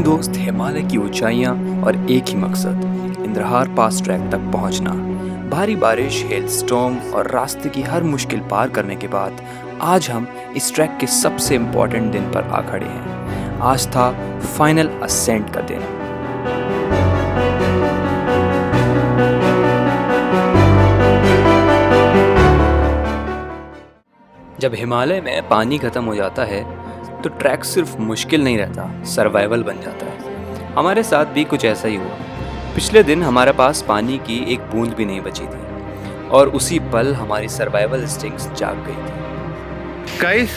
दोस्त हिमालय की ऊंचाइयां और एक ही मकसद इंद्रहार पास ट्रैक तक पहुंचना। भारी बारिश, हेल स्टॉर्म और रास्ते की हर मुश्किल पार करने के बाद आज हम इस ट्रैक के सबसे इम्पोर्टेंट दिन पर आ खड़े हैं। आज था फाइनल असेंट का दिन। जब हिमालय में पानी खत्म हो जाता है तो ट्रैक सिर्फ मुश्किल नहीं रहता, सर्वाइवल बन जाता है। हमारे साथ भी कुछ ऐसा ही हुआ। पिछले दिन हमारे पास पानी की एक बूंद भी नहीं बची थी और उसी पल हमारी सर्वाइवल इंस्टिंक्ट्स जाग गई थी। गाइस,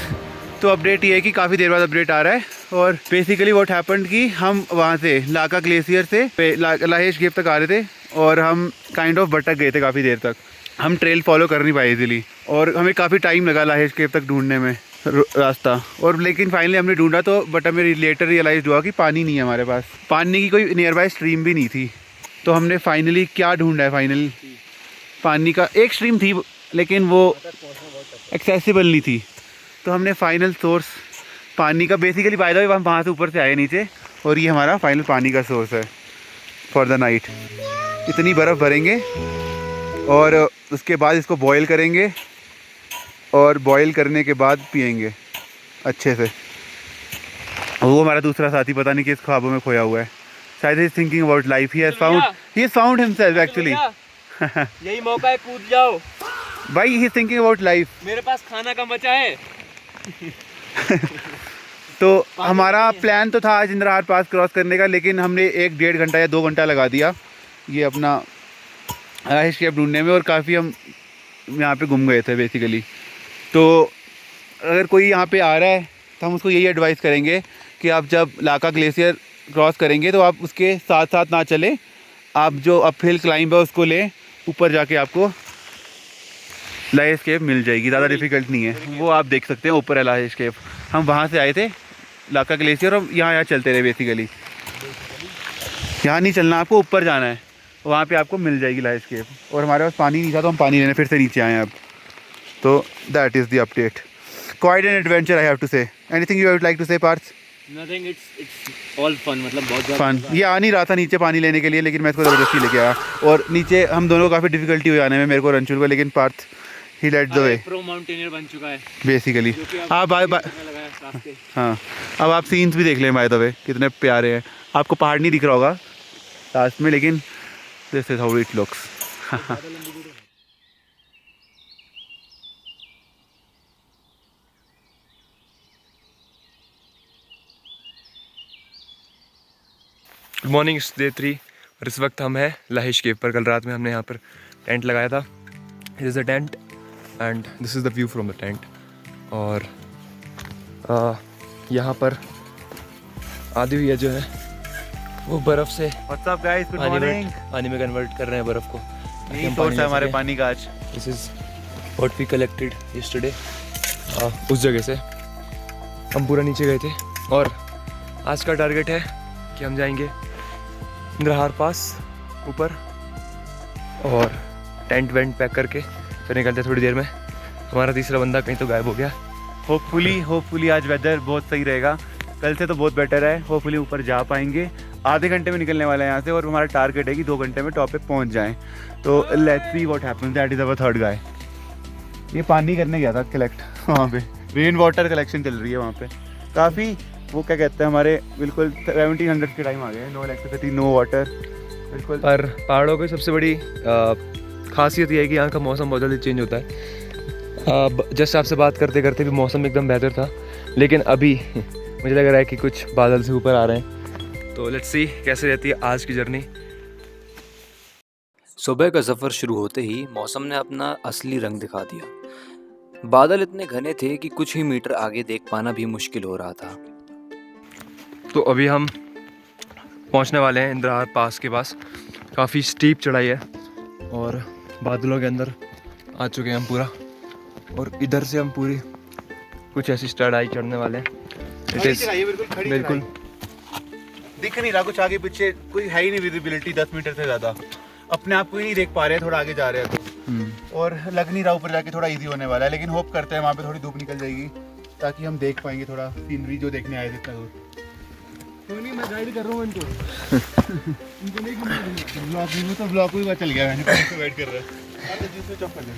तो अपडेट ये है कि काफ़ी देर बाद अपडेट आ रहा है और बेसिकली व्हाट हैपेंड कि हम वहाँ से लाका ग्लेशियर से लाहेश केव तक आ रहे थे और हम काइंड ऑफ भटक गए थे काफ़ी देर तक। हम ट्रेल फॉलो कर नहीं पाए इजीली और हमें काफ़ी टाइम लगा लाहेश केव तक ढूंढने में रास्ता। और लेकिन फाइनली हमने ढूंढा तो बट हमें लेटर रियलाइज़ हुआ कि पानी नहीं है हमारे पास, पानी की कोई नियर बाय स्ट्रीम भी नहीं थी। तो हमने फाइनली क्या ढूंढा है, फाइनली पानी का एक स्ट्रीम थी लेकिन वो एक्सेसिबल नहीं थी। तो हमने फाइनल सोर्स पानी का बेसिकली बाय द वे हम वहाँ से ऊपर से आए नीचे और ये हमारा फाइनल पानी का सोर्स है फॉर द नाइट। इतनी बर्फ़ भरेंगे और उसके बाद इसको बॉयल करेंगे और बॉयल करने के बाद पिएंगे अच्छे से। वो हमारा दूसरा साथी पता नहीं किस ख्वाबों में खोया हुआ है, शायद he thinking about life. He has found himself actually. यही मौका है, कूद जाओ भाई। He is thinking about life. मेरे पास खाना कम बचा है। तो हमारा प्लान तो था आज इंद्रहार पास क्रॉस करने का, लेकिन हमने 1-1.5 घंटा या 2 घंटा लगा दिया ये अपना लाहेश केव ढूंढने में और काफ़ी हम यहाँ पे घूम गए थे बेसिकली। तो अगर कोई यहाँ पे आ रहा है तो हम उसको यही एडवाइस करेंगे कि आप जब लाका ग्लेशियर क्रॉस करेंगे तो आप उसके साथ साथ ना चलें, आप जो अपहिल क्लाइंब है उसको लें। ऊपर जाके आपको लाहेश केव मिल जाएगी, ज़्यादा डिफ़िकल्ट नहीं है। वो आप देख सकते हैं, ऊपर है लाहेश केव। हम वहाँ से आए थे लाका ग्लेशियर और यहाँ चलते रहे बेसिकली। यहाँ नहीं चलना, आपको ऊपर जाना है, वहाँ पे आपको मिल जाएगी लाहेश केव। और हमारे पास पानी नहीं था तो हम पानी लेने फिर से नीचे आए हैं अब। तो that is the update. Quite an adventure I have to say. Anything you would like to say Parth? Nothing, it's all fun, मतलब बहुत फन। ये आ नहीं रहा था नीचे पानी लेने के लिए, लेकिन मैं इसको ज़बरदस्ती लेके आया और नीचे हम दोनों को काफ़ी डिफिकल्टी हुई आने में, मेरे को रंचुल को, लेकिन Parth he led the way. Pro mountaineer बन चुका है बेसिकली। आप हाँ, अब आप सीन्स भी देख लें बाय द वे, कितने प्यारे हैं। आपको पहाड़ नहीं दिख रहा होगा लास्ट में, लेकिन this is how it looks. Good morning, day 3 और इस वक्त हम हैं लाहेश केव पर। कल रात में हमने यहाँ पर टेंट लगाया था। It is a tent and this is the view from the tent. और यहाँ पर आधी हुई है जो है वो बर्फ़ से what's up guys, good morning. पानी में कन्वर्ट कर रहे हैं बर्फ़ को। यही सोर्स है हमारे पानी का आज। This is what we collected yesterday. उस जगह से हम पूरा नीचे गए थे और आज का टारगेट है कि हम जाएंगे इंद्रहार पास ऊपर और टेंट वेंट पैक करके फिर निकलते हैं थोड़ी देर में। हमारा तीसरा बंदा कहीं तो गायब हो गया। होपफुली आज वेदर बहुत सही रहेगा, कल से तो बहुत बेटर है। होपफुली ऊपर जा पाएंगे। आधे घंटे में निकलने वाला है यहाँ से और हमारा टारगेट है कि 2 घंटे में टॉप पे पहुँच जाएं। तो let's see what happens. That is our third गाय। ये पानी करने गया था कलेक्ट, वहाँ पे रेन वाटर कलेक्शन चल रही है वहाँ पे। काफ़ी वो क्या कहते हैं, हमारे बिल्कुल 1700 के टाइम आ गए। नो इलेक्ट्रिसिटी, नो वाटर, बिल्कुल। पर पहाड़ों की सबसे बड़ी खासियत ये है कि यहाँ का मौसम बहुत जल्दी चेंज होता है। जस्ट आपसे बात करते करते भी मौसम एकदम बेहतर था, लेकिन अभी मुझे लग रहा है कि कुछ बादल से ऊपर आ रहे हैं। तो लेट्स सी कैसे रहती है आज की जर्नी। सुबह का सफ़र शुरू होते ही मौसम ने अपना असली रंग दिखा दिया। बादल इतने घने थे कि कुछ ही मीटर आगे देख पाना भी मुश्किल हो रहा था। तो अभी हम पहुंचने वाले हैं इंद्रहार पास के पास। काफ़ी स्टीप चढ़ाई है और बादलों के अंदर आ चुके हैं हम पूरा। और इधर से हम पूरी कुछ ऐसी चढ़ाई चढ़ने वाले हैं। इट इज़ बिल्कुल दिख नहीं रहा कुछ आगे पीछे, कोई है ही नहीं विजिबिलिटी 10 मीटर से ज़्यादा। अपने आप को ही नहीं देख पा रहे हैं, थोड़ा आगे जा रहे हैं तो। और लग नहीं रहा ऊपर जाके थोड़ा इजी होने वाला है, लेकिन होप करते हैं वहाँ पे थोड़ी धूप निकल जाएगी ताकि हम देख पाएंगे थोड़ा सीनरी जो देखने आए थे इतना दूर। मैं गाइड कर रहा हूँ इनको। इनको नहीं ब्लॉक में तो ब्लॉक ही चल गया, मैंने पहले से वेट कर रहा है। अरे जिससे चुप कर दे।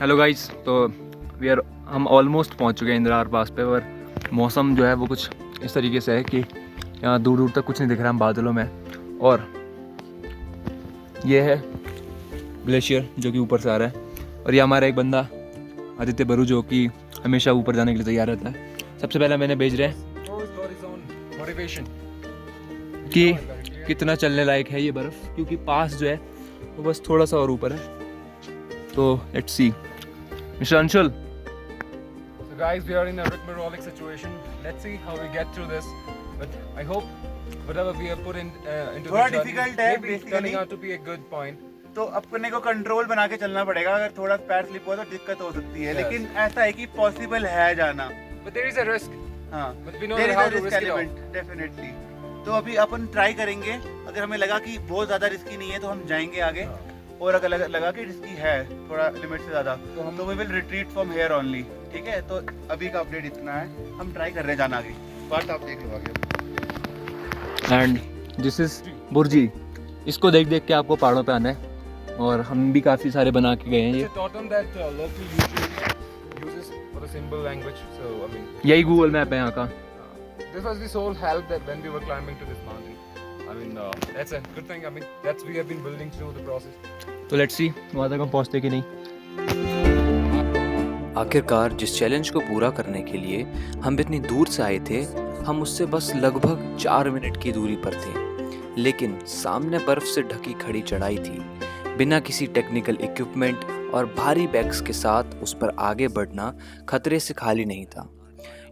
हेलो गाइस, तो हम ऑलमोस्ट पहुंच चुके हैं इंद्रहार पास पे, और मौसम जो है वो कुछ इस तरीके से है कि यहाँ दूर दूर तक कुछ नहीं दिख रहा है बादलों में। और ये है ग्लेशियर जो कि ऊपर से आ रहा है, और ये हमारा एक बंदा आदित्य बरू जो कि हमेशा ऊपर जाने के लिए तैयार रहता है। सबसे पहले मैंने भेज रहे हैं मोटिवेशन कि कितना चलने लायक है ये बर्फ़, क्योंकि पास जो है वो बस थोड़ा सा और ऊपर है। तो let's see mister Anshul. So guys, we are in a rigmarole situation. Let's see how we get through this. But I hope whatever we have put into थोड़ा the journey, difficult है, maybe basically. turning out to be a good point. तो अपने को control बना के चलना पड़ेगा, अगर थोड़ा पैर स्लिप हुआ तो दिक्कत हो सकती है। Yes. लेकिन ऐसा है कि पॉसिबल है जाना। But there is a risk. हाँ, But we know there is how a to risk risk it element, definitely. तो अभी अपन ट्राई करेंगे, अगर हमें लगा कि बहुत ज़्यादा रिस्की नहीं है तो हम जाएंगे आगे, और अगर लगा कि रिस्की है थोड़ा लिमिट से ज़्यादा तो we will retreat from here only. ठीक है, तो अभी का अपडेट इतना है, हम ट्राई कर रहे हैं जाना आगे। बात आप देख लो आगे। And this is Burji. इसको देख देख के आपको पहाड़ों पे आना है, और हम भी काफ़ी सारे बना के गए हैं। ये It's a totem that local usually uses for the symbol language. So I mean, यही गूगल मैप है यहाँ का। this was the sole help that when we were climbing to this mountain. I mean, that's a good thing. I mean, that's we have been building through the process. तो let's see वहाँ तक हम पहुँचते कि नहीं। आखिरकार जिस challenge को पूरा करने के लिए हम इतनी दूर से आए थे, हम उससे बस लगभग 4 मिनट की दूरी पर थे, लेकिन सामने बर्फ से ढकी खड़ी चढ़ाई थी। बिना किसी टेक्निकल इक्विपमेंट और भारी बैग्स के साथ उस पर आगे बढ़ना खतरे से खाली नहीं था।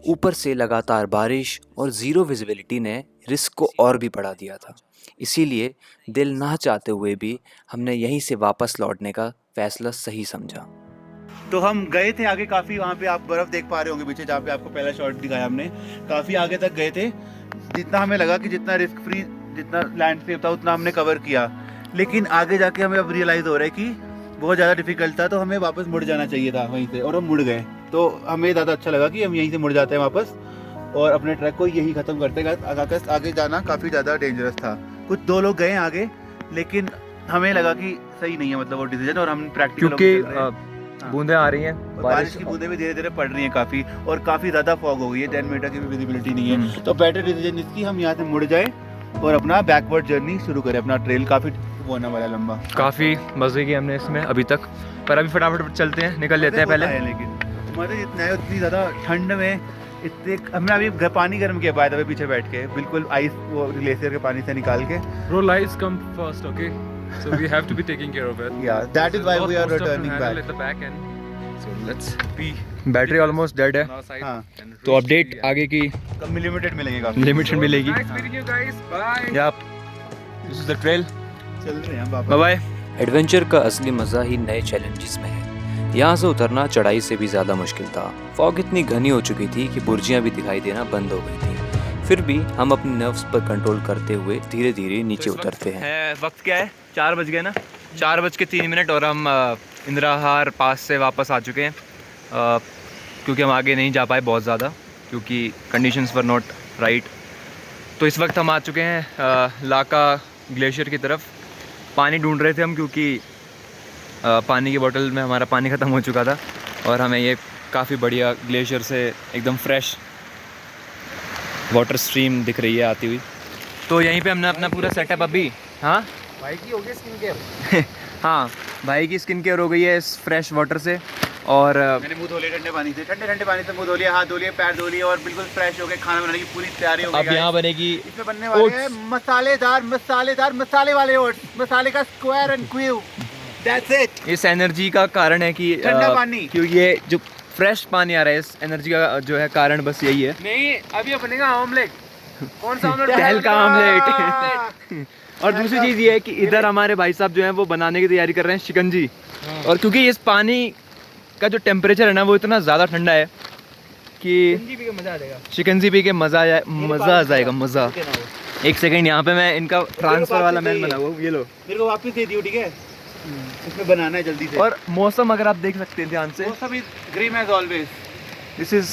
ऊपर से लगातार बारिश और ज़ीरो विजिबिलिटी ने रिस्क को और भी बढ़ा दिया था। इसीलिए दिल ना चाहते हुए भी हमने यहीं से वापस लौटने का फैसला सही समझा। तो हम गए थे आगे काफ़ी, वहाँ पे आप बर्फ़ देख पा रहे होंगे पीछे, जहाँ पे आपको पहला शॉट दिखाया हमने। काफ़ी आगे तक गए थे, जितना हमें लगा कि जितना रिस्क फ्री, जितना लैंडस्केप था उतना हमने कवर किया। लेकिन आगे जाके हमें अब रियलाइज़ हो रहा है कि बहुत ज़्यादा डिफिकल्ट था, तो हमें वापस मुड़ जाना चाहिए था वहीं से, और हम मुड़ गए। तो हमें ज़्यादा अच्छा लगा कि हम यहीं से मुड़ जाते हैं वापस और अपने ट्रैक को यही ख़त्म करते हैं। आगे जाना काफ़ी ज़्यादा डेंजरस था। कुछ 2 लोग गए आगे, लेकिन हमें लगा कि सही नहीं है मतलब वो डिसीजन, और हम प्रैक्टिकल क्योंकि बूंदें आ रही हैं, बारिश की बूंदें भी धीरे धीरे पड़ रही हैं काफ़ी, और काफ़ी ज़्यादा फॉग हो गई है, 10 मीटर की भी विजिबिलिटी नहीं है। तो बेटर डिसीजन इसकी हम यहाँ से मुड़ जाए और अपना बैकवर्ड जर्नी शुरू करें। अपना ट्रेल काफ़ी वो होने वाला लंबा। काफ़ी मज़े किए हमने इसमें अभी तक, पर अभी फटाफट चलते हैं, निकल लेते हैं पहले। लेकिन मज़े जितना है उतनी ज़्यादा ठंड में इतने, हमने अभी पानी गर्म किया पाया था पीछे बैठ के, बिल्कुल आइस वो ग्लेशियर के पानी से निकाल के। Bro, lives come first, okay? So we have to be taking care of it. Yeah, that is why we are Lot of stuff to returning handle back. at the back end. So let's be battery almost dead है, on our side. हाँ, and तो reach update the आगे की कम limited मिलेंगे काफ़ी। Limited मिलेगी। Nice meeting you guys. Bye. या this is the trail. चल रहे हैं वापस। Bye bye. एडवेंचर का असली मज़ा ही नए चैलेंजेस में है। यहाँ से उतरना चढ़ाई से भी ज़्यादा मुश्किल था। फॉग इतनी घनी हो चुकी थी कि बुर्जियाँ भी दिखाई देना बंद हो गई थी। फिर भी हम अपने नर्व्स पर कंट्रोल करते हुए धीरे धीरे नीचे उतरते हैं। वक्त क्या है? 4 बज गए ना, 4:03 और हम इंद्रहार पास से वापस आ चुके हैं, क्योंकि हम आगे नहीं जा पाए बहुत ज़्यादा, क्योंकि कंडीशंस वर नॉट राइट। तो इस वक्त हम आ चुके हैं लाका ग्लेशियर की तरफ। पानी ढूंढ रहे थे हम, क्योंकि पानी की बोतल में हमारा पानी ख़त्म हो चुका था, और हमें ये काफ़ी बढ़िया ग्लेशियर से एकदम फ्रेश वाटर स्ट्रीम दिख रही है आती हुई। तो यहीं पे हमने अपना पूरा सेटअप अभी, हाँ भाई की हो गई स्किन केयर। हाँ, भाई की स्किन केयर हो गई है इस फ्रेश वाटर से, और मैंने मुंह धो लिया ठंडे पानी से, ठंडे पानी से मुंह धो लिया, हाथ धो लिए, पैर धो लिए, और बिल्कुल फ्रेश हो गए। खाना बनाने की पूरी तैयारी हो गई। अब यहाँ बनेगी इसमें बनने वाले हैं मसालेदार मसाले वाले ओट्स, मसाले का square and cube. That's it. इस एनर्जी का कारण है कि ठंडा पानी। क्यों ये जो फ्रेश पानी आ रहा है, इस एनर्जी का जो है कारण बस यही है। नहीं, अभी बनेगा ऑमलेट। कौन सा ऑमलेट? टहल का ऑमलेट। और दूसरी चीज़ ये है कि इधर हमारे भाई साहब जो हैं वो बनाने की तैयारी कर रहे हैं शिकंजी, और क्योंकि इस पानी का जो टेम्परेचर है ना वो इतना ज़्यादा ठंडा है कि शिकंजी पी के मज़ा आ जाएगा मज़ा। एक सेकंड, यहाँ पे मैं इनका ट्रांसफ़र वाला मैन बना हुआ हूँ, ये लो। मेरे को वापस दे दियो, ठीक है? इसमें बनाना है जल्दी से। और मौसम अगर आप देख सकते हैं ध्यान से, मौसम is green as always. This is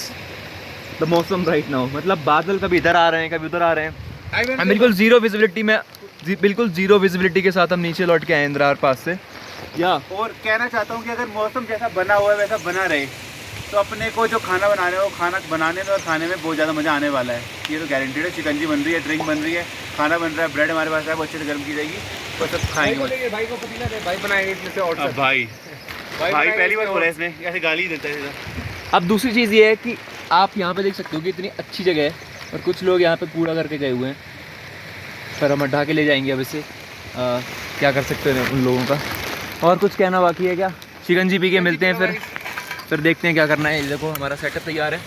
the मौसम राइट नाउ। मतलब बादल कभी इधर आ रहे हैं कभी उधर आ रहे हैं। हम बिल्कुल जीरो विजिबिलिटी में, बिल्कुल जीरो विजिबिलिटी के साथ हम नीचे लौट के आए इंद्रार पास से। या और कहना चाहता हूँ कि अगर मौसम जैसा बना हुआ है वैसा बना रहे तो अपने को जो खाना बनाने में, वो खाना बनाने में और खाने में बहुत ज़्यादा मज़ा आने वाला है। ये तो गारंटीड है। शिकंजी बन रही है, ड्रिंक बन रही है, खाना बन रहा है, ब्रेड हमारे पास है, वो अच्छे से गर्म की जाएगी और सब खाएंगे। भाई को पतीला दे, भाई बनाएंगे इसमें से। और अब भाई पहली बार बोला इसने, ऐसे गाली देता है सीधा। अब दूसरी चीज़ ये है कि आप यहाँ पे देख सकते हो कि इतनी अच्छी जगह है और कुछ लोग यहाँ पे कूड़ा करके गए हुए हैं, पर हम हटा के ले जाएंगे अब इसे। क्या कर सकते हैं उन लोगों का। और कुछ कहना बाकी है क्या? शिकंजी पी के मिलते हैं, फिर देखते हैं क्या करना है। ये देखो हमारा सेटअप तैयार है।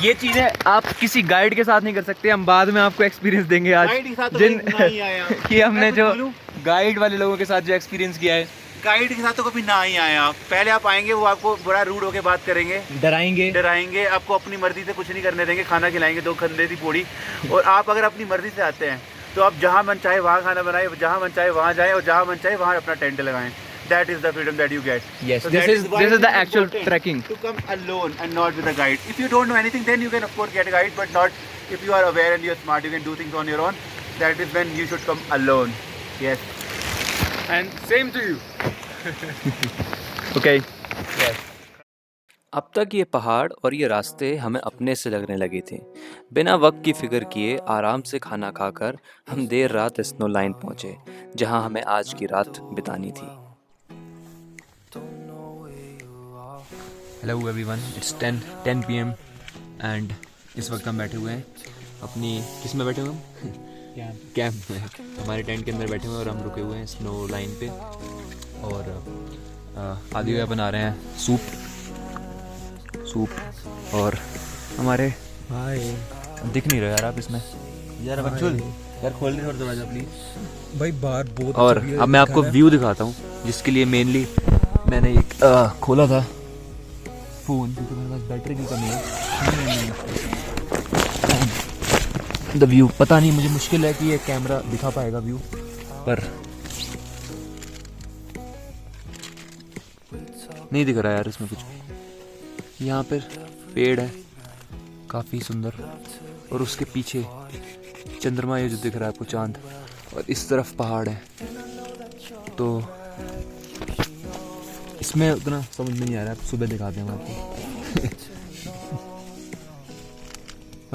ये चीज़ें आप किसी गाइड के साथ नहीं कर सकते, हम बाद में आपको एक्सपीरियंस देंगे आज जिन कि हमने जो गाइड वाले लोगों के साथ जो एक्सपीरियंस किया है। गाइड के साथ तो कभी ना ही आए आप। पहले आप आएंगे, वो आपको बड़ा रूड होके बात करेंगे, डराएंगे, आपको अपनी मर्जी से कुछ नहीं करने देंगे, खाना खिलाएंगे 2 खंडे की पोड़ी। और आप अगर अपनी मर्जी से आते हैं तो आप जहाँ मन चाहे वहाँ खाना बनाएं, जहाँ मन चाहे वहाँ जाएं और जहाँ मन चाहे वहाँ अपना टेंट लगाएं। That is the freedom that you get. Yes, So this that is why it the is actual important trekking. to come alone and not with a guide. If you don't know anything, then you can of course get a guide, but not if you are aware and you are smart. You can do things on your own. That is when you should come alone. Yes. And same to you. Okay. अब तक ये पहाड़ और ये रास्ते हमें अपने से लगने लगे थे। बिना वक्त की फिक्र किए आराम से खाना खाकर हम देर रात स्नो लाइन पहुँचे, जहाँ हमें आज की रात बितानी थी। Hello everyone, it's 10 PM and इस वक्त हम बैठे हुए हैं अपनी, किस में बैठे हुए हम? कैंप में। हमारे टेंट के अंदर बैठे हुए हैं और हम रुके हुए हैं स्नो लाइन पे। और आदि भैया बना रहे हैं सूप और हमारे भाई दिख नहीं रहे यार आप इसमें यार। बच्चों यार खोल दे थोड़ा दरवाजा प्लीज भाई, बाहर बहुत। और अब मैं आपको व्यू दिखाता हूँ, जिसके लिए मेनली मैंने एक खोला था फ़ोन, क्योंकि मेरे पास बैटरी की कमी है। द व्यू पता नहीं, मुझे मुश्किल है कि ये कैमरा दिखा पाएगा व्यू, पर नहीं दिख रहा यार इसमें कुछ। यहाँ पर पेड़ है काफ़ी सुंदर, और उसके पीछे चंद्रमा ये जो दिख रहा है आपको, चांद, और इस तरफ पहाड़ है। तो इसमें उतना समझ में नहीं आ रहा है, सुबह दिखाते हैं आपको।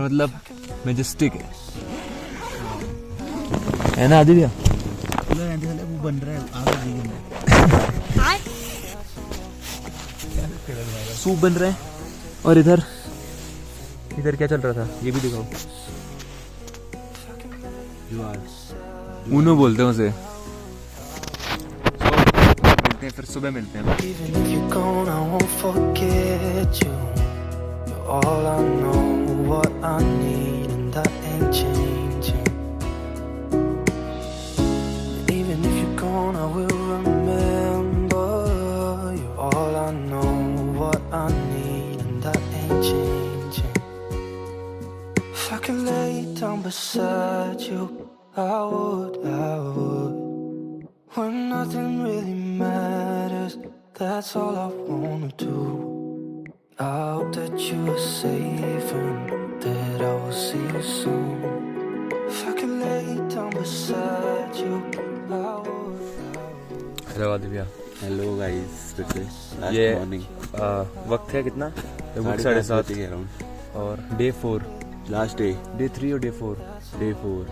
मतलब मैजेस्टिक है ना आदि भैया? वो बन रहा है आगे सूप बन रहे हैं। और इधर क्या चल रहा था ये भी दिखाओ। ऊनो बोलते हैं उसे। मिलते हैं फिर सुबह मिलते हैं। Even if you're gone, I won't forget you. You're all I know, what I need, and that ain't changing. Even if you're gone, I will remember. You're all I know, what I need, and that ain't changing. If I could lay down beside you, I would. When nothing really matters, that's all I wanna do. I hope that you are safe and that I will see you soon. If I could lay down beside you, I would. Hello आदि भैया। Hello guys, ये morning वक्त है कितना? 7:30 और day 4, last day, day 3 और day 4?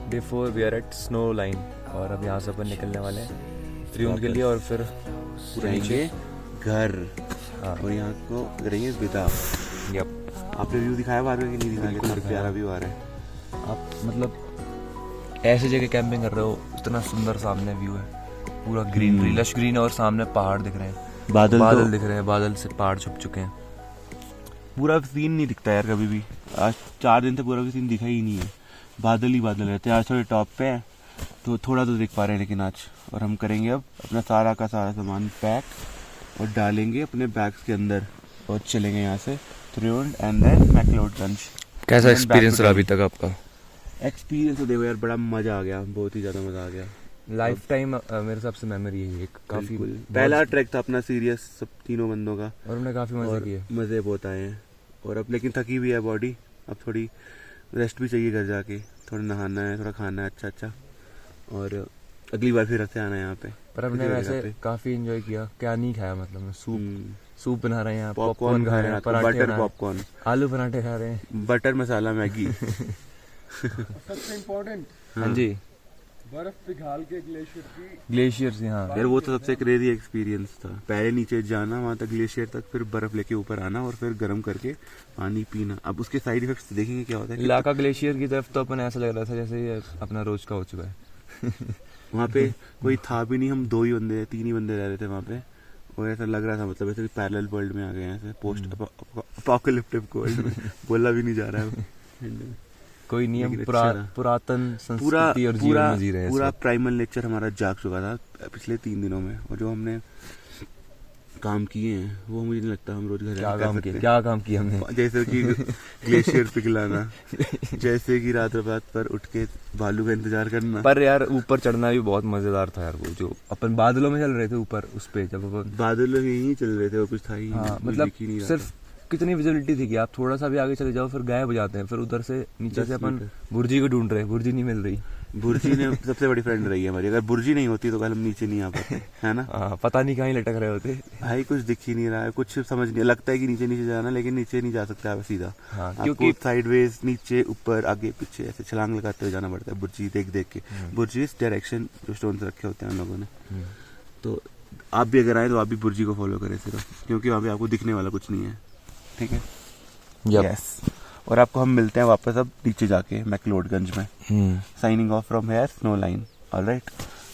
Day 4 we are at snow line, और अब यहाँ से अपन निकलने वाले हैं फ्रीउंड के लिए, और फिर जाएंगे घर। हाँ। और यहाँ को करेंगे विदा। यप। आपने व्यू दिखाया बाद में कि नहीं दिखाया? कितना प्यारा व्यू आ रहा है। आप मतलब ऐसी जगह कैंपिंग कर रहे हो, इतना सुंदर सामने व्यू है, पूरा ग्रीनरी, लश ग्रीन, और सामने पहाड़ दिख रहे हैं, बादल दिख रहे हैं, बादल से पहाड़ छुप चुके हैं। पूरा सीन नहीं दिखता यार कभी भी। आज 4 दिन से पूरा भी सीन दिखा ही नहीं है, बादल ही बादल रहते हैं। आज थोड़े टॉप पे है तो थोड़ा तो दिख पा रहे हैं, लेकिन आज। और हम करेंगे अब अपना सारा का सारा सामान पैक और डालेंगे अपने बैग्स के अंदर और चलेंगे यहाँ से त्रिवेंद्र एंड देन मैक्लोडगंज। कैसा एक्सपीरियंस रहा अभी तक आपका? एक्सपीरियंस तो देखो यार, बड़ा मज़ा आ गया, बहुत ही ज़्यादा मज़ा आ गया। लाइफ टाइम मेरे हिसाब से मेमोरी है एक काफ़ी। पहला ट्रैक था अपना सीरियस सब तीनों बंदों का, और हमने काफ़ी मज़े और किए। मज़े बहुत आए हैं। और अब लेकिन थकी भी है बॉडी, अब थोड़ी रेस्ट भी चाहिए घर जाके, थोड़ा नहाना है, थोड़ा खाना है अच्छा, और अगली बार फिर से आना है यहाँ पे। पर हमने इसी वैसे जगह पे। काफ़ी इंजॉय किया। क्या नहीं खाया मतलब, सूप बना रहे हैं यहाँ, पॉपकॉर्न खा रहे हैं, पराठे बटर बना रहे हैं, पॉपकॉर्न, आलू पराठे खा रहे हैं। बटर मसाला मैगी। सबसे इम्पोर्टेंट हाँ जी, बर्फ पिघाल के ग्लेशियर की ग्लेशियर्स यहाँ। यार वो तो सबसे क्रेजी एक्सपीरियंस था, पहले नीचे जाना वहाँ तक ग्लेशियर तक, फिर बर्फ लेके ऊपर आना और फिर गर्म करके पानी पीना। अब उसके साइड इफेक्ट्स देखेंगे क्या होता है। लाका ग्लेशियर की तरफ तो अपन ऐसा लग रहा था जैसे ये अपना रोज का हो चुका है। वहाँ पे कोई था भी नहीं, हम 3 ही बंदे रह रहे थे वहाँ पे, और ऐसा लग रहा था मतलब ऐसे पैरेलल वर्ल्ड में आ गए हैं, ऐसे पोस्ट अपोकलिप्टिक वर्ल्ड में। बोला भी नहीं जा रहा है। कोई नियम लेकिन अच्छा था। पुरातन पूरा संस्कृति और जीवन में जी रहे हैं पूरा इस वक्त। प्राइमल नेचर हमारा जाग चुका था पिछले 3 दिनों में, और जो हमने काम किए हैं वो मुझे नहीं लगता हम रोज घर क्या कर काम सकते किया, हैं। क्या काम किया हमने। जैसे कि ग्लेशियर पिघलाना, जैसे कि रात पर उठ के भालू का इंतजार करना। पर यार ऊपर चढ़ना भी बहुत मजेदार था यार। वो जो अपन बादलों में चल रहे थे ऊपर, उस पे जब अपन बादल में ही चल रहे थे, और कुछ था ही हाँ, नहीं, कुछ मतलब दिख ही नहीं रहा सिर्फ कितनी विजिबिलिटी थी कि आप थोड़ा सा भी आगे चले जाओ फिर गायब हो जाते हैं। फिर उधर से नीचे से अपन बुर्जी को ढूंढ रहे हैं, बुर्जी नहीं मिल रही। था। बुर्जी ने सबसे बड़ी फ्रेंड रही है हमारी, अगर बुर्जी नहीं होती तो कल हम नीचे नहीं आ पाते, है ना। हाँ, पता नहीं कहीं लटक रहे होते। भाई कुछ दिख ही नहीं रहा है, कुछ समझ नहीं लगता है कि नीचे जाना, लेकिन नीचे नहीं जा सकते आप सीधा। हाँ, क्योंकि साइडवेज, नीचे, ऊपर, आगे पीछे ऐसे छलांग लगाते हुए जाना पड़ता है बुर्जी देख के। बुर्जी डायरेक्शन जो स्टोन रखे होते हैं हम लोगों ने। तो आप भी अगर आए तो आप भी बुर्जी को फॉलो करें सिर्फ, क्योंकि वहाँ पे आपको दिखने वाला कुछ नहीं है, ठीक है। यस, और आपको हम मिलते हैं वापस अब नीचे जाके मैक्लोडगंज में। Signing off from here snow line. Alright,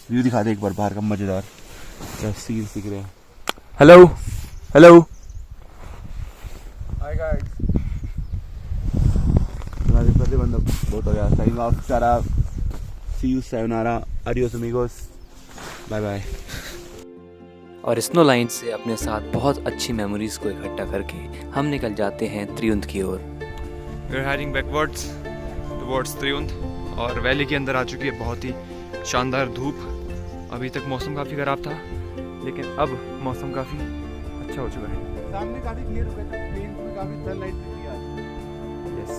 view दिखा दे एक बार बाहर का मजेदार, क्या सीन दिख रहे हैं। Hello hello, hi guys. बंदा बहुत हो गया। Signing off, tata, see you, सायोनारा, आडियोस अमीगोस, बाय बाय। और स्नो लाइन से अपने साथ बहुत अच्छी मेमोरीज को इकट्ठा करके हम निकल जाते हैं त्रियुंद की ओर। We are heading backwards towards Triund, और वैली के अंदर आ चुकी है बहुत ही शानदार धूप। अभी तक मौसम काफ़ी ख़राब था, लेकिन अब मौसम काफ़ी अच्छा हो चुका है। सामने काफी क्लियर हो गया था, प्लेन में काफी सनलाइट दिख रही है। यस,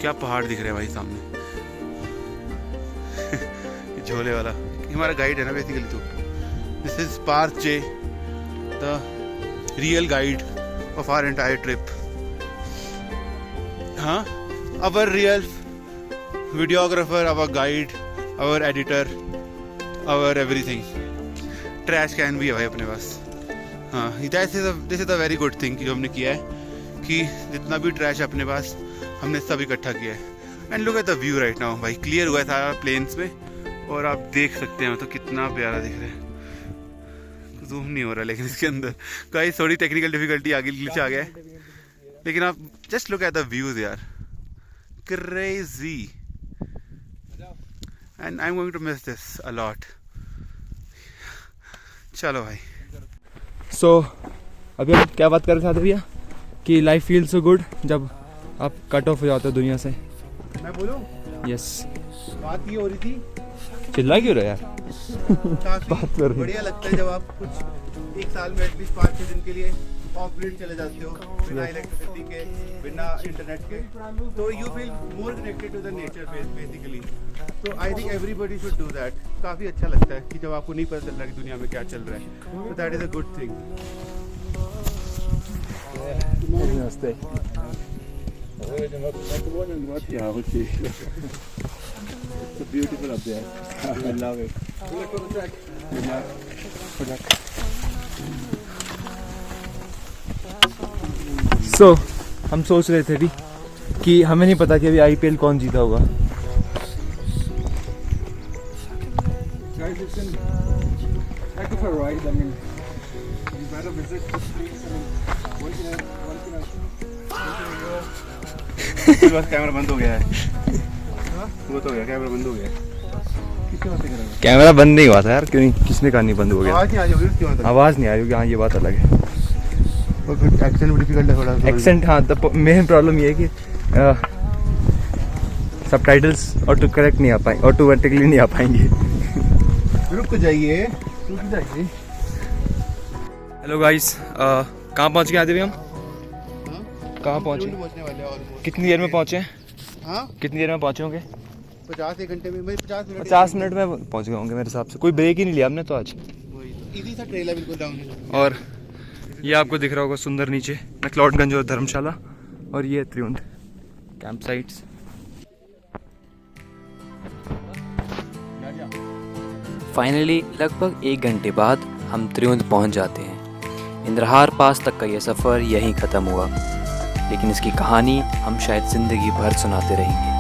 क्या पहाड़ दिख रहे हैं भाई सामने। झोले वाला ये हमारा गाइड है ना बेसिकली। तो this is Parth J, the real guide of our entire trip. हाँ, our real videographer, our guide, our editor, our everything. Trash can भी है भाई अपने पास। हाँ, this is a very good thing जो हमने किया है, कि जितना भी ट्रैश है अपने पास हमने सब इकट्ठा किया है। And look at the view right now भाई, क्लियर हुआ है सारा प्लेन्स में, और आप देख सकते हैं मतलब कितना प्यारा दिख रहा है। जूम नहीं हो रहा लेकिन इसके अंदर कई थोड़ी टेक्निकल डिफिकल्टी आ गई, ग्लिच आ गया है, लेकिन आप just look at the views यार, crazy. And I am going to miss this a lot. चलो भाई। सो अभी हम क्या बात कर रहे थे भैया, कि लाइफ फील सो गुड जब आप कट ऑफ हो जाते हो दुनिया से। मैं बोलूं, यस, बात ये हो रही थी, चिल्ला क्यों रहे यार। काफी बढ़िया लगता है जब आप कुछ एक साल में एटलीस्ट 5-6 दिन के लिए ऑफ ग्रिड चले जाते हो, बिना इलेक्ट्रिसिटी के, बिना इंटरनेट के, तो you feel more connected to the nature basically. तो I think everybody should do that. काफ़ी अच्छा लगता है कि जब आपको नहीं पता चल रहा कि दुनिया में क्या चल रहा है, तो that is a good thing. नमस्ते। Beautiful up there. I love it. So हम सोच रहे थे अभी कि हमें नहीं पता कि अभी IPL कौन जीता होगा। Guys, it's an heck of a ride. I mean, you better visit this place. I mean, one can बस कैमरा बंद हो गया है। वो तो हो गया, कैमरा बंद हो गया है। किसने बातें कर रहा है? कैमरा बंद नहीं हुआ था यार, क्यों किसने कहा नहीं बंद हो गया। आवाज़ नहीं आ रही होगी उसकी बात। आवाज़ नहीं आ रही होगी, हाँ ये बात अलग है। और फिर एक्सेंट भी डिफिकल्ट है थोड़ा सा। एक्सेंट, हाँ, तो मेन प्रॉब्लम ये है कि सबटाइटल्स ऑटो करेक्ट नहीं आ पाएंगे, ऑटोमेटिकली नहीं आ पाएंगे। रुक जाइए। हेलो गाइस, कहाँ पहुँच गए आदित्य भैया हम? कहाँ पहुँचे? पहुंचने वाले हैं almost। कितनी देर में पहुँचे? हाँ, कितनी देर में पहुँचे होंगे? 50 एक घंटे में, 50 मिनट। 50 मिनट में पहुँच गए होंगे मेरे हिसाब से। कोई ब्रेक ही नहीं लिया हमने तो आज। इजी सा ट्रेल है बिल्कुल डाउन। और ये आपको दिख रहा होगा सुंदर नीचे मैक्लोडगंज और धर्मशाला, और ये त्रिउंड कैंप साइट्स। फाइनली लगभग 1 घंटे बाद हम त्रिउंड पहुंच जाते हैं। इंद्रहार पास तक का ये सफ़र यहीं ख़त्म हुआ, लेकिन इसकी कहानी हम शायद ज़िंदगी भर सुनाते रहेंगे।